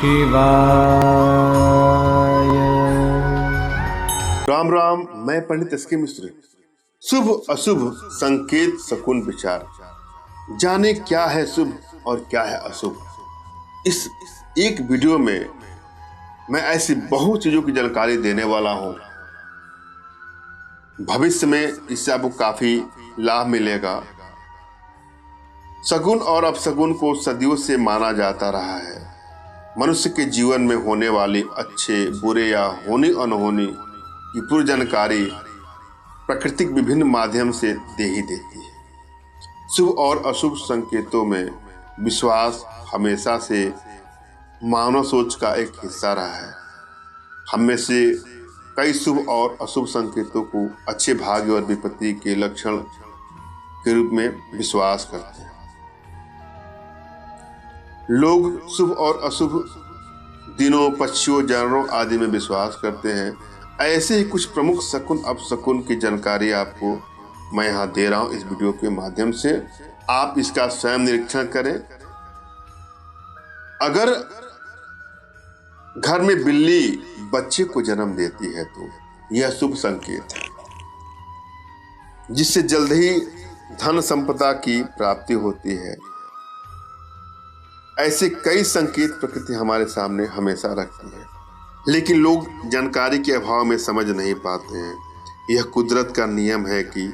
शिवाय। राम राम। मैं पंडित एसके मिश्र। शुभ अशुभ संकेत शकुन विचार, जाने क्या है शुभ और क्या है अशुभ। इस एक वीडियो में मैं ऐसी बहुत चीजों की जानकारी देने वाला हूं। भविष्य में इससे आपको काफी लाभ मिलेगा। शगुन और अपशगुन को सदियों से माना जाता रहा है। मनुष्य के जीवन में होने वाली अच्छे बुरे या होनी अनहोनी की पूरी जानकारी प्राकृतिक विभिन्न माध्यम से दे ही देती है। शुभ और अशुभ संकेतों में विश्वास हमेशा से मानव सोच का एक हिस्सा रहा है। हम में से कई शुभ और अशुभ संकेतों को अच्छे भाग्य और विपत्ति के लक्षण के रूप में विश्वास करते हैं। लोग शुभ और अशुभ दिनों, पक्षियों, जानवरों आदि में विश्वास करते हैं। ऐसे ही कुछ प्रमुख शकुन अपशकुन की जानकारी आपको मैं यहाँ दे रहा हूँ इस वीडियो के माध्यम से। आप इसका स्वयं निरीक्षण करें। अगर घर में बिल्ली बच्चे को जन्म देती है तो यह शुभ संकेत है, जिससे जल्द ही धन संपदा की प्राप्ति होती है। ऐसे कई संकेत प्रकृति हमारे सामने हमेशा रखती है, लेकिन लोग जानकारी के अभाव में समझ नहीं पाते हैं। यह कुदरत का नियम है कि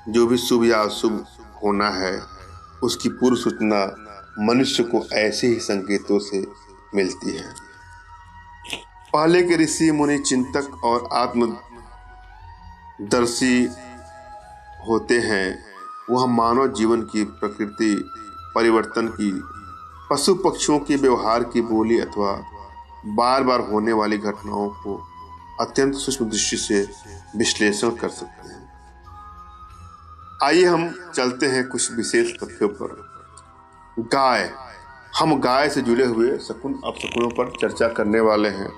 जो भी शुभ या अशुभ होना है उसकी पूर्व सूचना मनुष्य को ऐसे ही संकेतों से मिलती है। पहले के ऋषि मुनि चिंतक और आत्मदर्शी होते हैं। वह मानव जीवन की प्रकृति परिवर्तन की, पशु पक्षियों के व्यवहार की बोली अथवा बार बार होने वाली घटनाओं को अत्यंत सूक्ष्म दृष्टि से विश्लेषण कर सकते हैं। आइए हम चलते हैं कुछ विशेष तथ्यों पर। गाय, हम गाय से जुड़े हुए शकुन अपशकुनों पर चर्चा करने वाले हैं।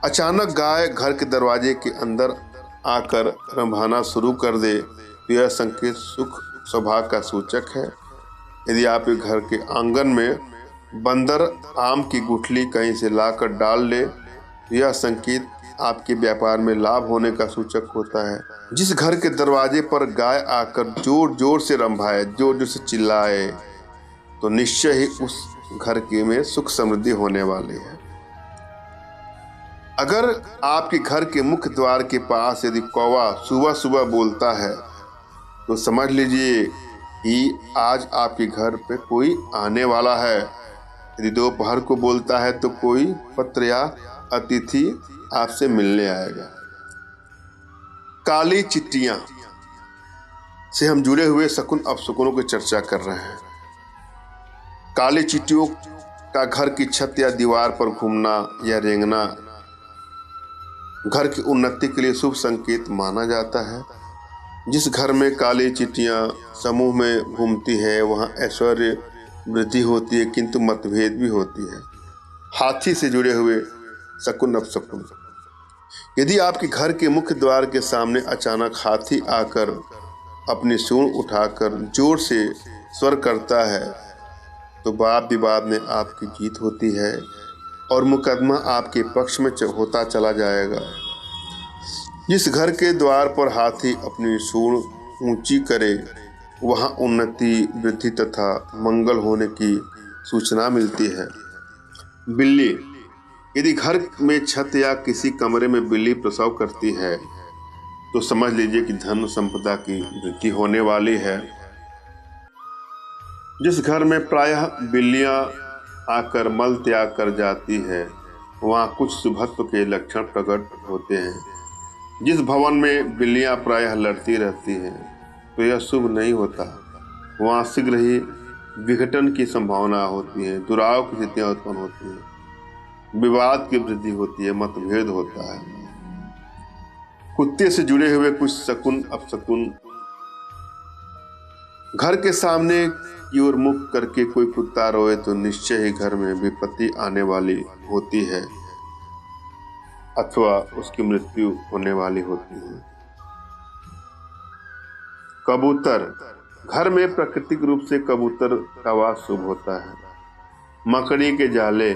अचानक गाय घर के दरवाजे के अंदर आकर रंभाना शुरू कर दे तो यह संकेत सुख सौभाग्य का सूचक है। यदि आपके घर के आंगन में बंदर आम की गुठली कहीं से लाकर डाल ले तो यह संकेत आपके व्यापार में लाभ होने का सूचक होता है। जिस घर के दरवाजे पर गाय आकर जोर जोर से रंभाए, जोर जोर से चिल्लाए, तो निश्चय ही उस घर के में सुख समृद्धि होने वाली है। अगर आपके घर के मुख्य द्वार के पास यदि कौवा सुबह सुबह बोलता है तो समझ लीजिए कि आज आपके घर पे कोई आने वाला है। यदि दोपहर को बोलता है तो कोई पत्र या अतिथि आपसे मिलने आएगा। काली चिट्टियां से हम जुड़े हुए शकुन अपशकुनों की चर्चा कर रहे हैं। काली चिट्टियों का घर की छत या दीवार पर घूमना या रेंगना घर की उन्नति के लिए शुभ संकेत माना जाता है। जिस घर में काली चिट्टियां समूह में घूमती है वहां ऐश्वर्य वृद्धि होती है, किंतु मतभेद भी होती है। हाथी से जुड़े हुए शकुन अपशकुन, यदि आपके घर के मुख्य द्वार के सामने अचानक हाथी आकर अपनी सूंड उठाकर जोर से स्वर करता है तो वाद विवाद में आपकी जीत होती है और मुकदमा आपके पक्ष में होता चला जाएगा। जिस घर के द्वार पर हाथी अपनी सूंड ऊंची करे वहां उन्नति, वृद्धि तथा मंगल होने की सूचना मिलती है। बिल्ली, यदि घर में छत या किसी कमरे में बिल्ली प्रसव करती है तो समझ लीजिए कि धन संपदा की वृद्धि होने वाली है। जिस घर में प्रायः बिल्लियां आकर मल त्याग कर जाती है वहां कुछ शुभत्व के लक्षण प्रकट होते हैं। जिस भवन में बिल्लियां प्रायः लड़ती रहती हैं तो यह शुभ नहीं होता। वहां शीघ्र ही विघटन की संभावना होती है, दुराव की स्थितियां उत्पन्न होती हैं, विवाद की वृद्धि होती है, मतभेद होता है। कुत्ते से जुड़े हुए कुछ शकुन अपशकुन, घर के सामने की ओर मुख करके कोई कुत्ता रोए तो निश्चय ही घर में विपत्ति आने वाली होती है अथवा उसकी मृत्यु होने वाली होती है। कबूतर, घर में प्राकृतिक रूप से कबूतर का वास शुभ होता है। मकड़ी के जाले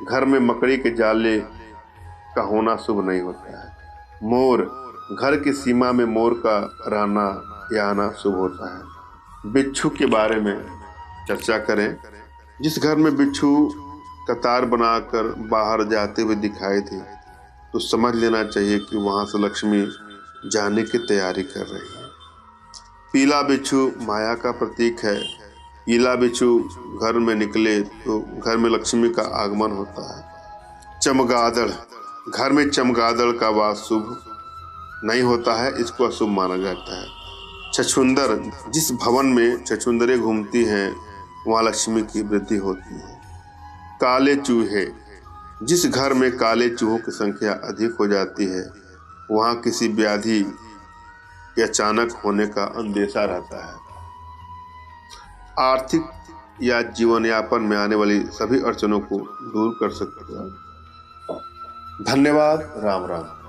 घर में मकड़ी के जाले का होना शुभ नहीं होता है। मोर, घर की सीमा में मोर का रहना या आना शुभ होता है। बिच्छू के बारे में चर्चा करें। जिस घर में बिच्छू कतार बनाकर बाहर जाते हुए दिखाई दे तो समझ लेना चाहिए कि वहां से लक्ष्मी जाने की तैयारी कर रही है। पीला बिच्छू माया का प्रतीक है। पीला बिच्छू घर में निकले तो घर में लक्ष्मी का आगमन होता है। चमगादड़, घर में चमगादड़ का वास शुभ नहीं होता है, इसको अशुभ माना जाता है। छछूंदर, जिस भवन में छछूंदरें घूमती हैं वहां लक्ष्मी की वृद्धि होती है। काले चूहे, जिस घर में काले चूहों की संख्या अधिक हो जाती है वहां किसी व्याधि के अचानक होने का अंदेशा रहता है। आर्थिक या जीवन यापन में आने वाली सभी अड़चनों को दूर कर सकते हैं। धन्यवाद। राम राम।